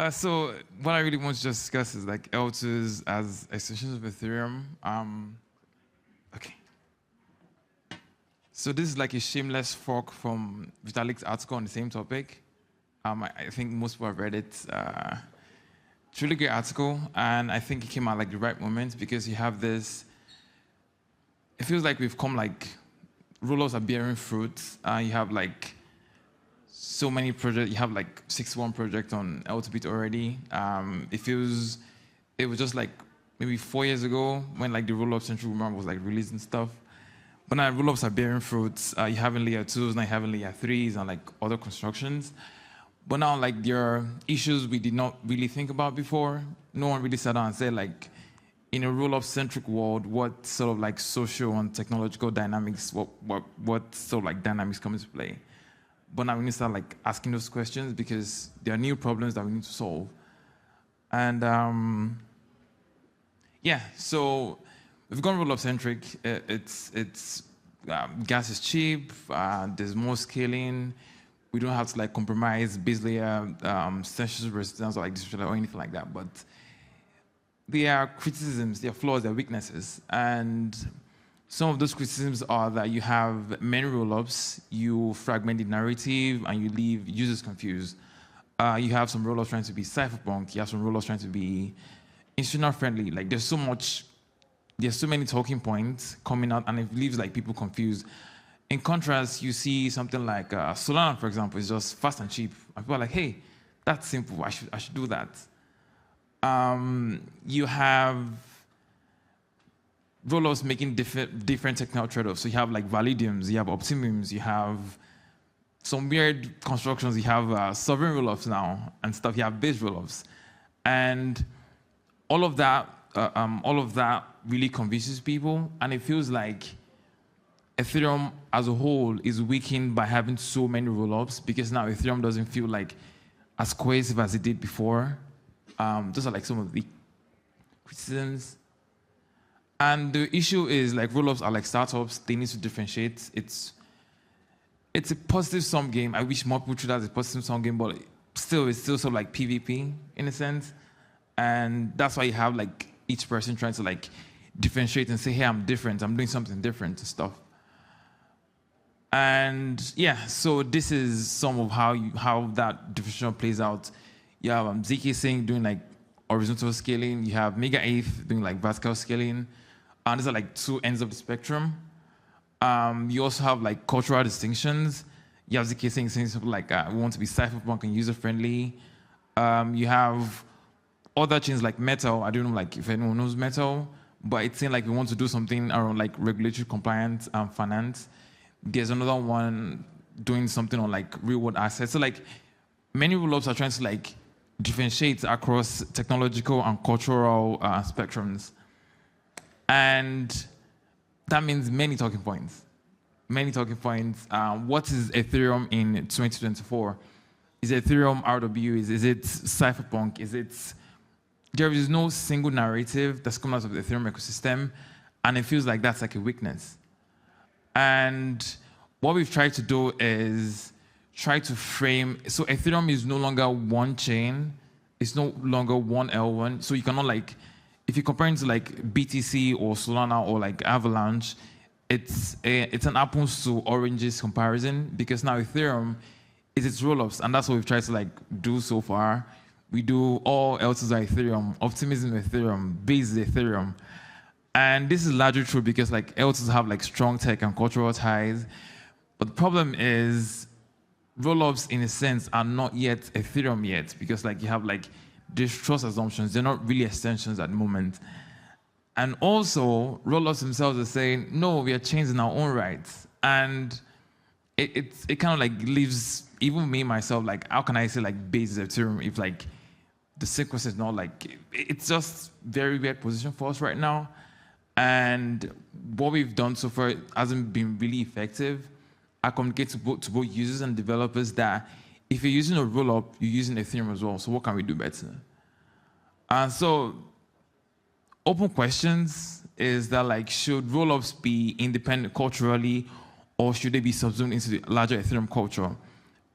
So what I really want to just discuss is like L2s as extensions of Ethereum. Okay. So this is like a shameless fork from Vitalik's article on the same topic. I think most people have read it. It's a really great article, and I think it came out like the right moment because you have this. It feels like we've come like roll-ups are bearing fruit. You have like so many projects. You have like 61 projects on L2Bit already. It was just like maybe 4 years ago when like the roll-up central rumor was like releasing stuff. But now roll-ups are bearing fruits. You have in layer 2s, now you have in layer 3s and like other constructions. But now like there are issues we did not really think about before. No one really sat down and said like, in a roll-up centric world, what sort of like social and technological dynamics, what sort of like dynamics come into play? But now we need to start like asking those questions because there are new problems that we need to solve. And yeah, so we've gone roll-up centric. Gas is cheap. There's more scaling. We don't have to like compromise base layer, censorship resistance or like distribution or anything like that. But there are criticisms, there are flaws, there are weaknesses. And some of those criticisms are that you have many roll-ups, you fragment the narrative, and you leave users confused. You have some roll-ups trying to be cypherpunk, you have some roll-ups trying to be institutional friendly. Like there's so many talking points coming out, and it leaves like people confused. In contrast, you see something like Solana, for example, is just fast and cheap. And people are like, hey, that's simple, I should do that. You have roll-ups making different technical trade-offs. So you have like validiums, you have optimiums, you have some weird constructions, you have sovereign roll-ups now and stuff, you have base roll-ups. And all of that really confuses people, and it feels like Ethereum as a whole is weakened by having so many roll-ups because now Ethereum doesn't feel like as cohesive as it did before. Those are like some of the criticisms. And the issue is like roll-ups are like startups. They need to differentiate. It's a positive sum game. I wish more people treat it as a positive sum game, but it's still sort of like PvP in a sense. And that's why you have like each person trying to like differentiate and say, hey, I'm different. I'm doing something different and stuff. And yeah, so this is some of how that differentiation plays out. You have ZK saying doing like horizontal scaling. You have Mega 8th doing like vertical scaling. And these are like two ends of the spectrum. You also have like cultural distinctions. You have ZK saying something like we want to be cypherpunk and user friendly. You have other chains like Metal. I don't know like if anyone knows Metal, but it's saying like we want to do something around like regulatory compliance and finance. There's another one doing something on like real world assets. So like many roll-ups are trying to like differentiate across technological and cultural spectrums. And that means many talking points. Many talking points. What is Ethereum in 2024? Is Ethereum RW? Is it cypherpunk? There is no single narrative that's come out of the Ethereum ecosystem, and it feels like that's like a weakness. And what we've tried to do is try to frame, so Ethereum is no longer one chain, it's no longer one L1, so you cannot like, if you compare it to like BTC or Solana or like Avalanche, it's an apples to oranges comparison because now Ethereum is its roll-ups, and that's what we've tried to like do so far. We do all L2s are Ethereum, optimism Ethereum, base is Ethereum. And this is largely true because like L2s have like strong tech and cultural ties. But the problem is roll-ups in a sense are not yet Ethereum yet because like you have like these trust assumptions. They're not really extensions at the moment. And also roll-ups themselves are saying, no, we are changing our own rights. And it kind of like leaves even me myself like, how can I say like base is Ethereum if like the sequence is not like, it's just very weird position for us right now. And what we've done so far hasn't been really effective. I communicate to both users and developers that if you're using a roll-up, you're using Ethereum as well. So what can we do better? And so open questions is that like, should roll-ups be independent culturally or should they be subsumed into the larger Ethereum culture?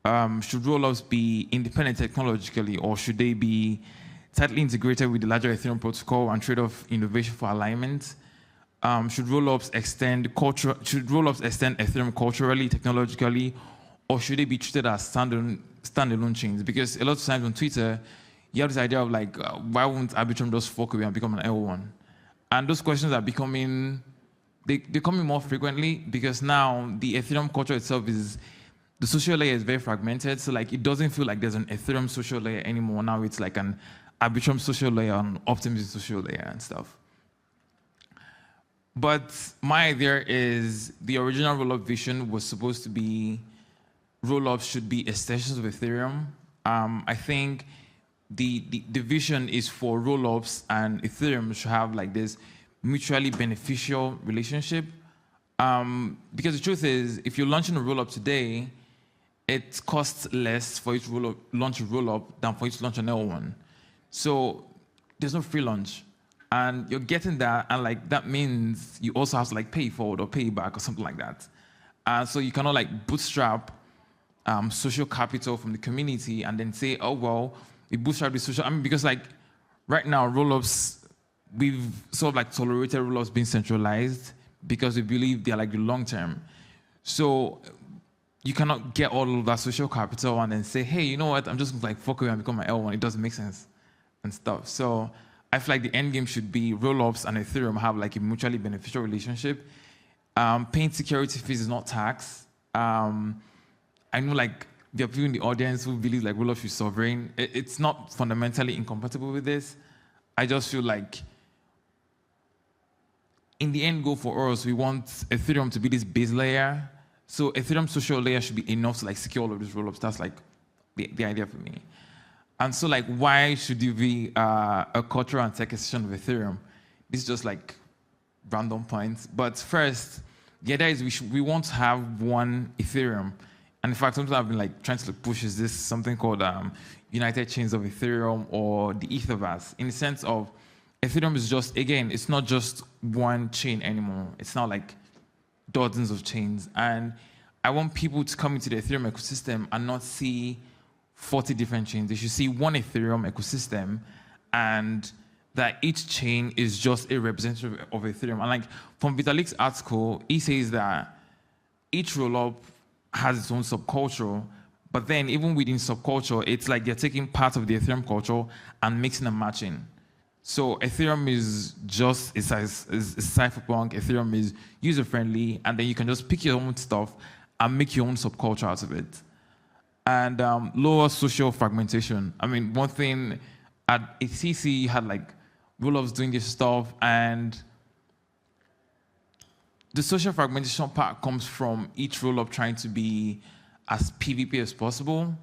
should rollups be independent technologically, or should they be tightly integrated with the larger Ethereum protocol and trade off innovation for alignment? Should rollups extend Ethereum culturally, technologically, or should they be treated as standalone chains? Because a lot of times on Twitter, you have this idea of like, why won't Arbitrum just fork away and become an L1? And those questions are becoming, they're coming more frequently because now the Ethereum culture itself the social layer is very fragmented. So like, it doesn't feel like there's an Ethereum social layer anymore. Now it's like an Arbitrum social layer, an Optimism social layer and stuff. But my idea is the original rollup vision was supposed to be rollups should be extensions of Ethereum. I think the vision is for rollups and Ethereum should have like this mutually beneficial relationship. Because the truth is, if you're launching a rollup today, it costs less for you to launch a rollup than for you to launch an L1. So there's no free launch. And you're getting that, and like that means you also have to like pay forward or pay back or something like that. So you cannot like bootstrap social capital from the community and then say, oh well, we bootstrap the social. I mean, because like right now, rollups, we've sort of like tolerated rollups being centralized because we believe they're like the long term. So you cannot get all of that social capital and then say, hey, you know what? I'm just going to like fuck away and become my L1. It doesn't make sense and stuff. So I feel like the end game should be rollups and Ethereum have like a mutually beneficial relationship. Paying security fees is not tax. I know like there are people in the audience who believe like rollups is sovereign. It's not fundamentally incompatible with this. I just feel like in the end goal for us, we want Ethereum to be this base layer. So Ethereum social layer should be enough to like secure all of these rollups. That's like the idea for me. And so like, why should you be a cultural and tech extension of Ethereum? This is just like random points. But first, the idea is we want to have one Ethereum. And in fact, something I've been like trying to push is this something called United Chains of Ethereum or the Etherverse, in the sense of Ethereum is just, again, it's not just one chain anymore. It's not like dozens of chains. And I want people to come into the Ethereum ecosystem and not see 40 different chains. They should see one Ethereum ecosystem and that each chain is just a representative of Ethereum. And like from Vitalik's article, he says that each rollup has its own subculture, but then even within subculture, it's like they're taking part of the Ethereum culture and mixing and matching. So Ethereum is just is cypherpunk, Ethereum is user-friendly, and then you can just pick your own stuff and make your own subculture out of it. And lower social fragmentation. I mean, one thing at ATC, you had like rollups doing this stuff, and the social fragmentation part comes from each rollup trying to be as PvP as possible.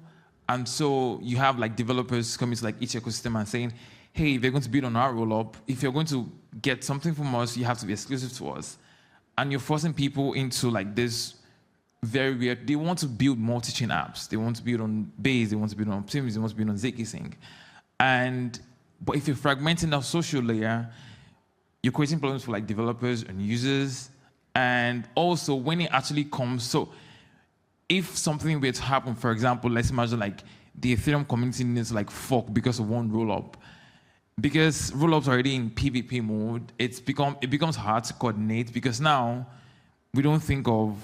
And so you have like developers coming to like each ecosystem and saying, hey, if you're going to build on our rollup, if you're going to get something from us, you have to be exclusive to us. And you're forcing people into like this very weird, they want to build multi-chain apps. They want to build on Base, they want to build on Optimism, they want to build on zkSync. But if you're fragmenting that social layer, you're creating problems for like developers and users. And also when it actually comes, so if something were to happen, for example, let's imagine like the Ethereum community needs to like fork because of one rollup. Because rollups are already in PvP mode, it becomes hard to coordinate because now we don't think of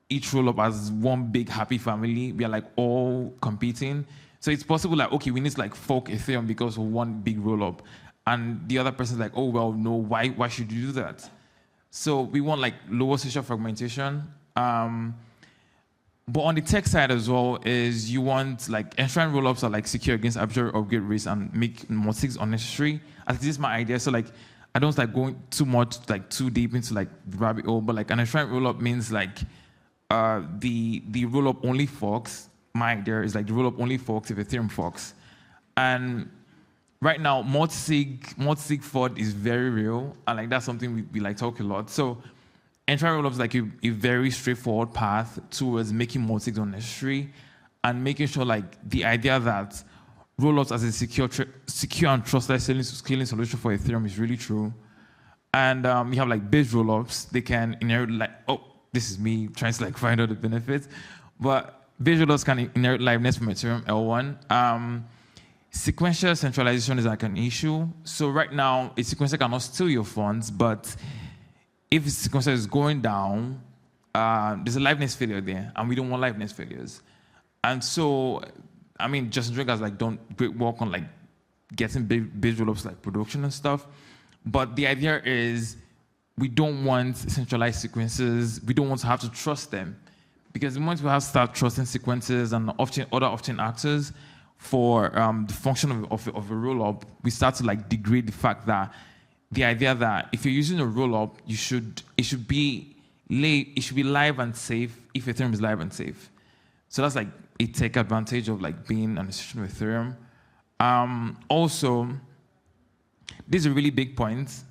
each rollup as one big happy family. We are like all competing. So it's possible like, okay, we need to like fork Ethereum because of one big rollup. And the other person's like, oh, well, no, why should you do that? So we want like lower social fragmentation. But on the tech side as well is you want like ensuring rollups are like secure against arbitrary upgrade risk and make multis unnecessary. At least this is my idea. So like, I don't like going too much, like too deep into like the rabbit hole, but like an enshrined rollup means like the rollup only forks. My idea is like the rollup only forks if Ethereum forks. And right now, multi-sig FOD is very real, and like that's something we like talk a lot. So enshrined rollups is like a very straightforward path towards making multi-sig unnecessary and making sure like the idea that rollups as a secure and trustless scaling solution for Ethereum is really true. And you have like base rollups, they can inherit like, oh, this is me trying to like find out the benefits. But visual laws can inherit liveness from Ethereum L1. Sequential centralization is like an issue. So right now, a sequencer cannot steal your funds, but if the sequencer is going down, there's a liveness failure there, and we don't want liveness failures. And so, I mean, Justin Drake has like done great work on like getting big visual ops like production and stuff. But the idea is we don't want centralized sequences. We don't want to have to trust them, because the moment we have to start trusting sequences and other off-chain actors for the function of a roll-up, we start to like degrade the fact that the idea that if you're using a roll-up, it should be live and safe if Ethereum is live and safe. So that's like a tech advantage of like being an association with Ethereum. Also, this is a really big point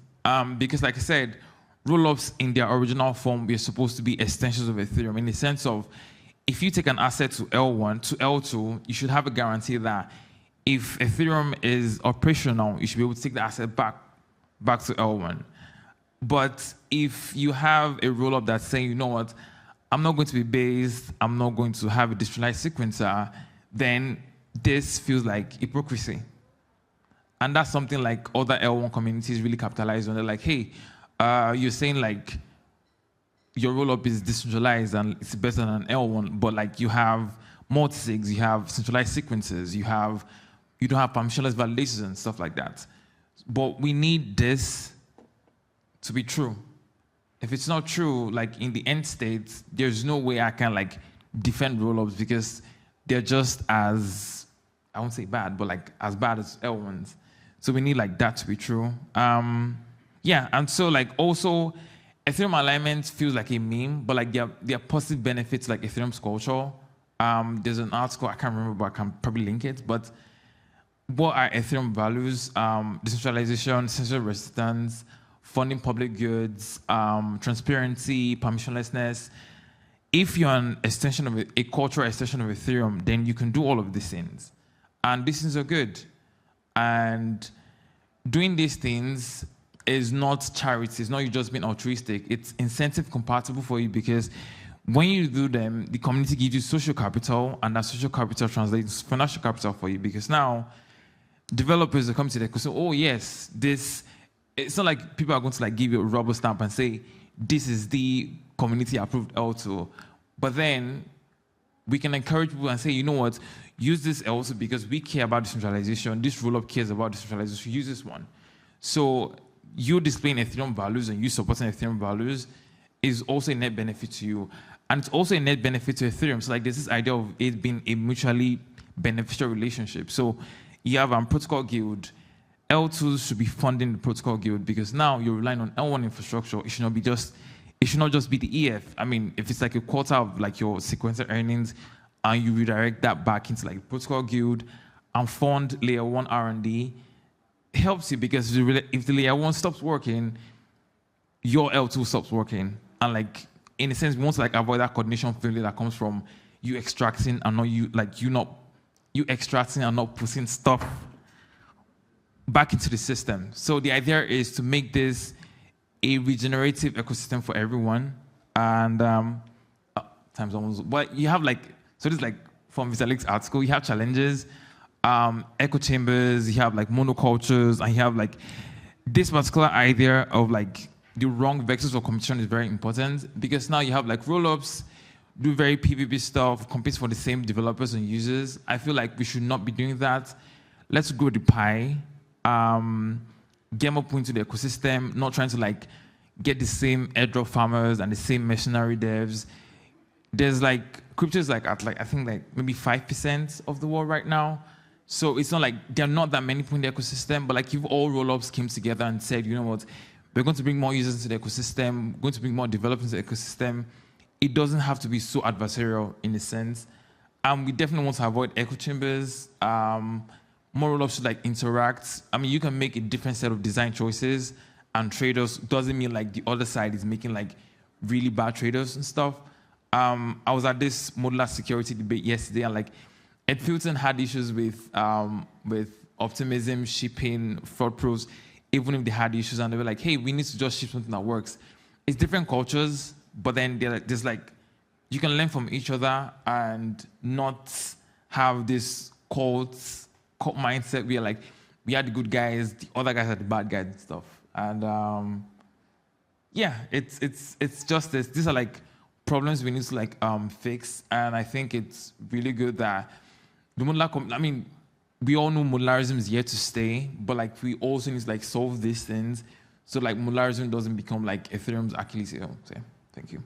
because, like I said, roll-ups in their original form were supposed to be extensions of Ethereum in the sense of if you take an asset to L1 to L2, you should have a guarantee that if Ethereum is operational, you should be able to take the asset back to L1. But if you have a roll-up that's saying, you know what, I'm not going to be based, I'm not going to have a decentralized sequencer, then this feels like hypocrisy. And that's something like other L1 communities really capitalize on. They're like, hey, you're saying like your roll-up is decentralized and it's better than an L1, but like you have multisigs, you have centralized sequences, you don't have permissionless validations and stuff like that. But we need this to be true. If it's not true, like in the end state, there's no way I can like defend roll-ups because they're just as, I won't say bad, but like as bad as L1s. So we need like that to be true. Yeah, and so like also Ethereum alignment feels like a meme, but like there are positive benefits like Ethereum's culture. There's an article, I can't remember, but I can probably link it. But what are Ethereum values? Decentralization, censorship resistance, funding public goods, transparency, permissionlessness. If you're an extension of a cultural extension of Ethereum, then you can do all of these things. And these things are good. And doing these things is not charity. It's not you just being altruistic. It's incentive compatible for you because when you do them, the community gives you social capital, and that social capital translates financial capital for you because now developers are coming to the ecosystem. Oh yes, this. It's not like people are going to like give you a rubber stamp and say this is the community approved L2, but then we can encourage people and say, you know what, use this L2 because we care about decentralization. This roll-up cares about decentralization. Use this one. So you displaying Ethereum values and you supporting Ethereum values is also a net benefit to you. And it's also a net benefit to Ethereum. So like there's this idea of it being a mutually beneficial relationship. So you have a protocol guild. L2s should be funding the protocol guild because now you're relying on L1 infrastructure. It should not just be the EF. I mean, if it's like a quarter of like your sequencer earnings and you redirect that back into like the protocol guild and fund layer 1 R&D, helps you because if the layer 1 stops working, your L2 stops working. And like, in a sense, we want to like avoid that coordination failure that comes from you extracting and you extracting and not putting stuff back into the system. So the idea is to make this a regenerative ecosystem for everyone. And time's almost, but you have like, so this is like from Vitalik's article, you have challenges, echo chambers, you have like monocultures, and you have like this particular idea of like the wrong vectors for competition is very important because now you have like roll-ups, do very PvP stuff, compete for the same developers and users. I feel like we should not be doing that. Let's grow the pie. Get more into the ecosystem, not trying to like get the same airdrop farmers and the same mercenary devs. There's like crypto is like at like I think like maybe 5% of the world right now. So it's not like there are not that many people in the ecosystem, but like if all roll-ups came together and said, you know what, we're going to bring more users into the ecosystem, going to bring more developers into the ecosystem, it doesn't have to be so adversarial in a sense. And we definitely want to avoid echo chambers. More roll-ups should like interact. I mean, you can make a different set of design choices and trade-offs. Doesn't mean like the other side is making like really bad trade-offs and stuff. I was at this modular security debate yesterday, and like Ed Fulton had issues with optimism, shipping, fraud pros, even if they had issues, and they were like, hey, we need to just ship something that works. It's different cultures, but then there's like you can learn from each other and not have this cult mindset where like we are the good guys, the other guys are the bad guys and stuff. And yeah, it's just this. These are like problems we need to like fix, and I think it's really good that the modular. I mean, we all know modularism is here to stay, but like we also need to like solve these things so like modularism doesn't become like Ethereum's Achilles heel. So, yeah, thank you.